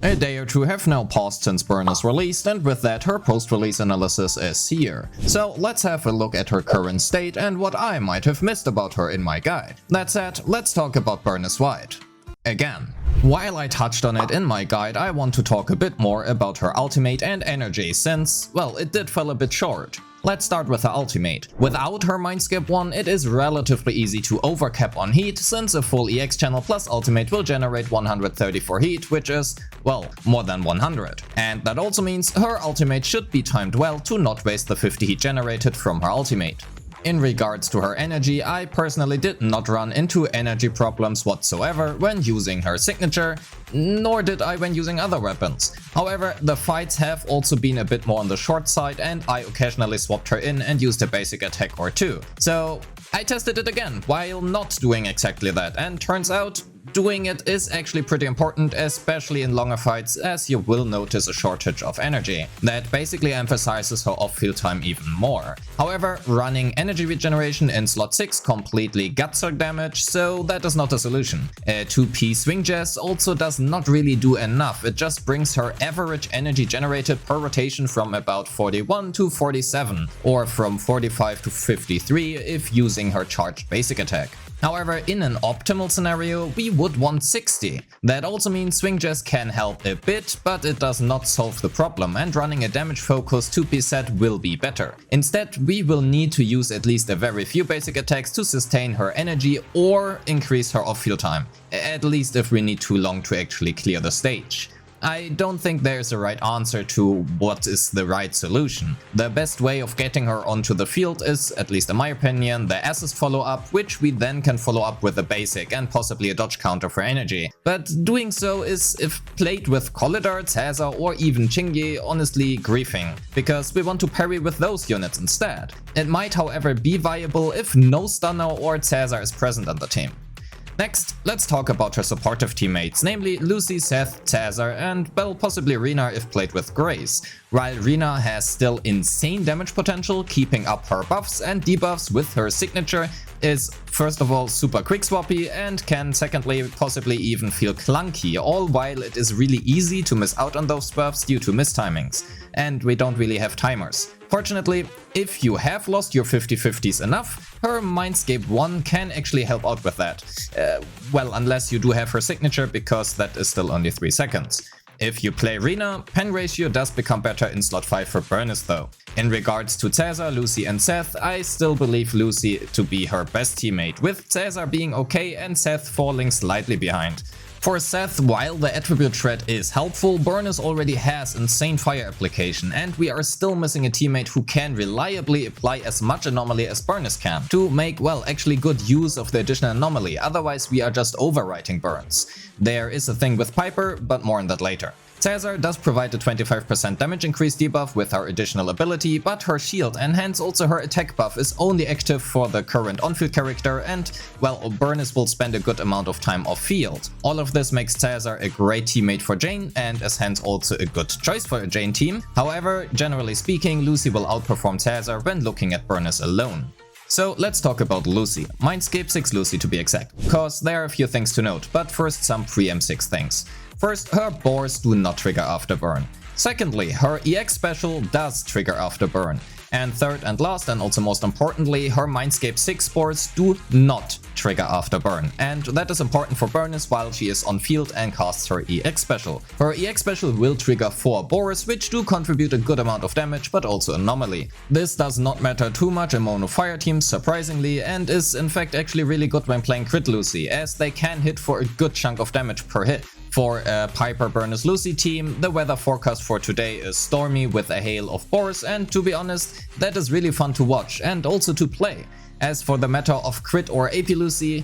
A day or two have now passed since Burnice released, and with that her post-release analysis is here. So let's have a look at her current state and what I might have missed about her in my guide. That said, let's talk about Burnice White. Again. While I touched on it in my guide, I want to talk a bit more about her ultimate and energy since, well, it did fall a bit short. Let's start with her ultimate. Without her Mindscape 1, it is relatively easy to overcap on heat, since a full EX channel plus ultimate will generate 134 heat, which is, well, more than 100. And that also means her ultimate should be timed well to not waste the 50 heat generated from her ultimate. In regards to her energy, I personally did not run into energy problems whatsoever when using her signature, nor did I when using other weapons. However, the fights have also been a bit more on the short side and I occasionally swapped her in and used a basic attack or two. So I tested it again while not doing exactly that, and turns out doing it is actually pretty important, especially in longer fights, as you will notice a shortage of energy. That basically emphasizes her off-field time even more. However, running energy regeneration in slot 6 completely guts her damage, so that is not a solution. A 2p swing jazz also does not really do enough, it just brings her average energy generated per rotation from about 41 to 47, or from 45 to 53 if using her charged basic attack. However, in an optimal scenario, we would want 60. That also means swing jazz can help a bit, but it does not solve the problem, and running a damage focused 2p set will be better. Instead, we will need to use at least a very few basic attacks to sustain her energy or increase her off-field time, at least if we need too long to actually clear the stage. I don't think there's a right answer to what is the right solution. The best way of getting her onto the field is, at least in my opinion, the assist follow-up, which we then can follow up with a basic and possibly a dodge counter for energy. But doing so is, if played with Colidar, Caesar or even Chingy, honestly griefing, because we want to parry with those units instead. It might however be viable if no stunner or Caesar is present on the team. Next, let's talk about her supportive teammates, namely Lucy, Seth, Caesar and, well, possibly Rina if played with Grace. While Rina has still insane damage potential, keeping up her buffs and debuffs with her signature is, first of all, super quick swappy and can, secondly, possibly even feel clunky, all while it is really easy to miss out on those buffs due to mistimings. And we don't really have timers. Fortunately, if you have lost your 50-50s enough, her Mindscape 1 can actually help out with that. Well, unless you do have her signature, because that is still only 3 seconds. If you play Rina, pen ratio does become better in slot 5 for Burnice though. In regards to Caesar, Lucy and Seth, I still believe Lucy to be her best teammate, with Caesar being okay and Seth falling slightly behind. For Seth, while the attribute shred is helpful, Burnice already has insane fire application, and we are still missing a teammate who can reliably apply as much anomaly as Burnice can, to make, well, actually good use of the additional anomaly, otherwise we are just overwriting burns. There is a thing with Piper, but more on that later. Caesar does provide a 25% damage increase debuff with her additional ability, but her shield and hence also her attack buff is only active for the current on-field character and, well, Burnice will spend a good amount of time off-field. All of this makes Caesar a great teammate for Jane and is hence also a good choice for a Jane team. However, generally speaking, Lucy will outperform Caesar when looking at Burnice alone. So let's talk about Lucy, Mindscape 6 Lucy to be exact, cause there are a few things to note, but first some pre-M6 things. First, her bores do not trigger after burn. Secondly, her EX special does trigger after burn. And third and last, and also most importantly, her Mindscape 6 spores do not trigger after burn. And that is important for Burnice while she is on field and casts her EX special. Her EX special will trigger 4 bores, which do contribute a good amount of damage, but also anomaly. This does not matter too much in mono fire teams, surprisingly, and is in fact actually really good when playing Crit Lucy, as they can hit for a good chunk of damage per hit. For a Piper Burnice Lucy team, the weather forecast for today is stormy with a hail of bores, and to be honest, that is really fun to watch and also to play. As for the matter of Crit or AP Lucy,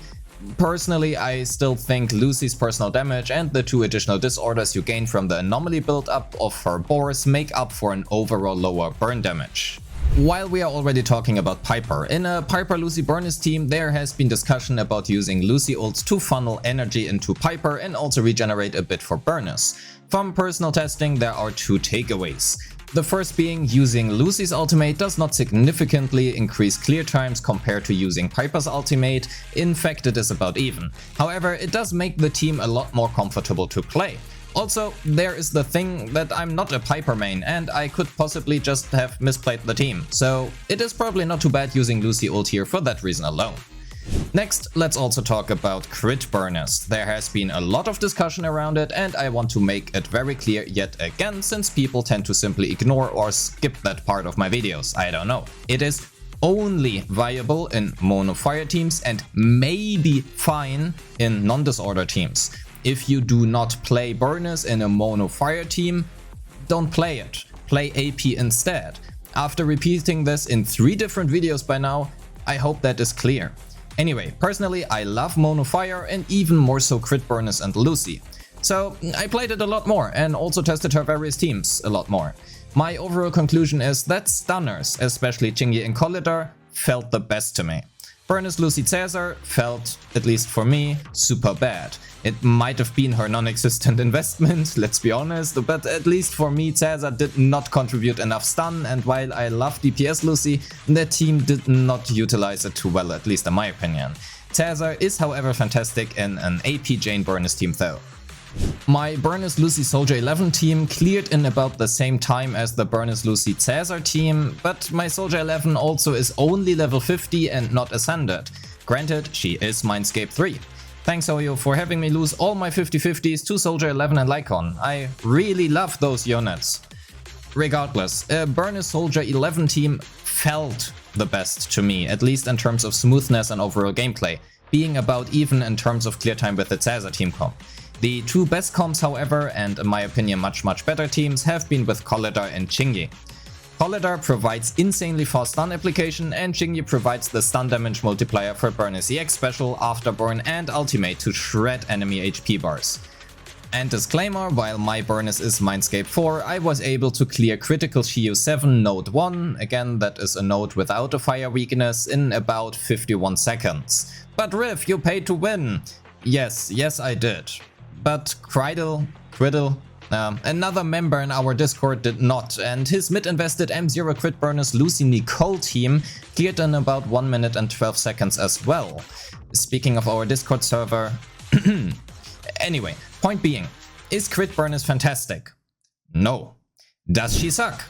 personally I still think Lucy's personal damage and the 2 additional disorders you gain from the anomaly build-up of her bores make up for an overall lower burn damage. While we are already talking about Piper, in a Piper Lucy Burnice team there has been discussion about using Lucy ults to funnel energy into Piper and also regenerate a bit for Burnice. From personal testing there are 2 takeaways. The first being, using Lucy's ultimate does not significantly increase clear times compared to using Piper's ultimate, in fact it is about even. However, it does make the team a lot more comfortable to play. Also, there is the thing that I'm not a Piper main and I could possibly just have misplayed the team, so it is probably not too bad using Lucy ult here for that reason alone. Next, let's also talk about Crit Burnice. There has been a lot of discussion around it and I want to make it very clear yet again, since people tend to simply ignore or skip that part of my videos. I don't know. It is only viable in mono fire teams and maybe fine in non-disorder teams. If you do not play Burnice in a mono fire team, don't play it. Play AP instead. After repeating this in 3 different videos by now, I hope that is clear. Anyway, personally I love mono fire and even more so Crit Burnice and Lucy. So I played it a lot more and also tested her various teams a lot more. My overall conclusion is that stunners, especially Chingy and Colidar, felt the best to me. Burnice, Lucy, Caesar felt, at least for me, super bad. It might have been her non-existent investment, let's be honest, but at least for me Caesar did not contribute enough stun, and while I love DPS Lucy, their team did not utilize it too well, at least in my opinion. Caesar is however fantastic in an AP Jane Burnice team though. My Burnice Lucy Soldier 11 team cleared in about the same time as the Burnice Lucy Caesar team, but my Soldier 11 also is only level 50 and not ascended. Granted, she is Mindscape 3. Thanks Oyo for having me lose all my 50-50s to Soldier 11 and Lycon. I really love those units. Regardless, a Burnice Soldier 11 team felt the best to me, at least in terms of smoothness and overall gameplay, being about even in terms of clear time with the Caesar team comp. The 2 best comps however, and in my opinion much better teams, have been with Colidar and Chingy. Colidar provides insanely fast stun application and Chingy provides the stun damage multiplier for Burnice EX special, afterburn and ultimate to shred enemy HP bars. And disclaimer, while my Burnice is Mindscape 4, I was able to clear critical Shiyu 7 node 1, again that is a node without a fire weakness, in about 51 seconds. But Riff, you paid to win! Yes I did. But Criddle, another member in our Discord did not, and his mid-invested M0 Crit Burnice Lucy Nicole team cleared in about 1 minute and 12 seconds as well. Speaking of our Discord server... Anyway, point being, is Crit Burnice fantastic? No. Does she suck?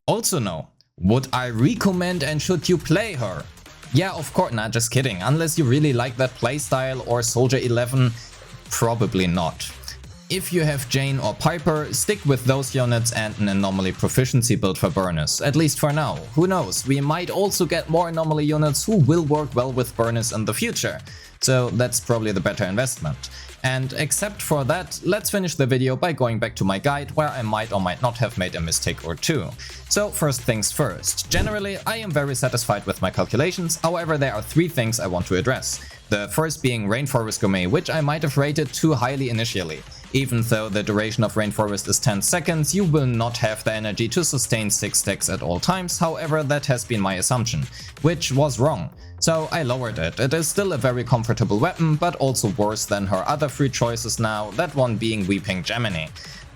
Also no. Would I recommend and should you play her? Yeah, of course, nah, just kidding. Unless you really like that playstyle or Soldier 11, probably not. If you have Jane or Piper, stick with those units and an anomaly proficiency build for Burnice, at least for now. Who knows, we might also get more anomaly units who will work well with Burnice in the future, so that's probably the better investment. And except for that, let's finish the video by going back to my guide where I might or might not have made a mistake or 2. So first things first, generally I am very satisfied with my calculations, however there are 3 things I want to address. The first being Rainforest Gourmet, which I might have rated too highly initially. Even though the duration of Rainforest is 10 seconds, you will not have the energy to sustain 6 stacks at all times, however that has been my assumption, which was wrong. So I lowered it. It is still a very comfortable weapon, but also worse than her other 3 choices now, that one being Weeping Gemini.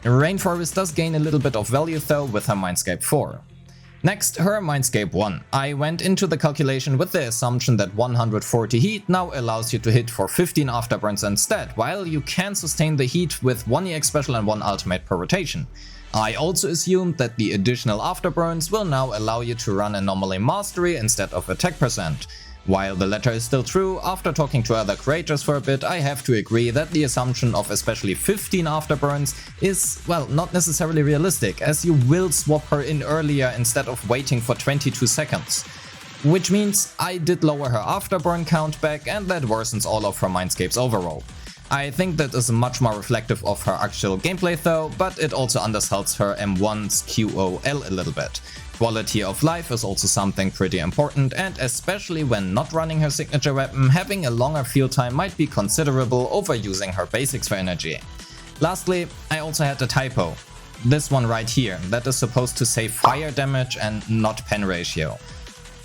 Rainforest does gain a little bit of value though with her Mindscape 4. Next, her Mindscape 1. I went into the calculation with the assumption that 140 heat now allows you to hit for 15 afterburns instead, while you can sustain the heat with 1 EX special and 1 ultimate per rotation. I also assumed that the additional afterburns will now allow you to run Anomaly Mastery instead of attack percent. While the latter is still true, after talking to other creators for a bit, I have to agree that the assumption of especially 15 afterburns is, well, not necessarily realistic, as you will swap her in earlier instead of waiting for 22 seconds. Which means I did lower her afterburn count back, and that worsens all of her Mindscapes overall. I think that is much more reflective of her actual gameplay though, but it also undersells her M1's QOL a little bit. Quality of life is also something pretty important, and especially when not running her signature weapon, having a longer field time might be considerable over using her basics for energy. Lastly, I also had a typo. This one right here, that is supposed to say fire damage and not pen ratio.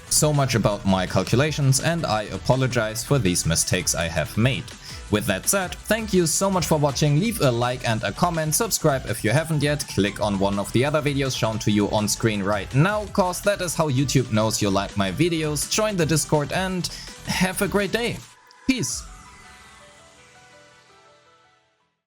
So much about my calculations, and I apologize for these mistakes I have made. With that said, thank you so much for watching, leave a like and a comment, subscribe if you haven't yet, click on one of the other videos shown to you on screen right now, cause that is how YouTube knows you like my videos, join the Discord and have a great day. Peace!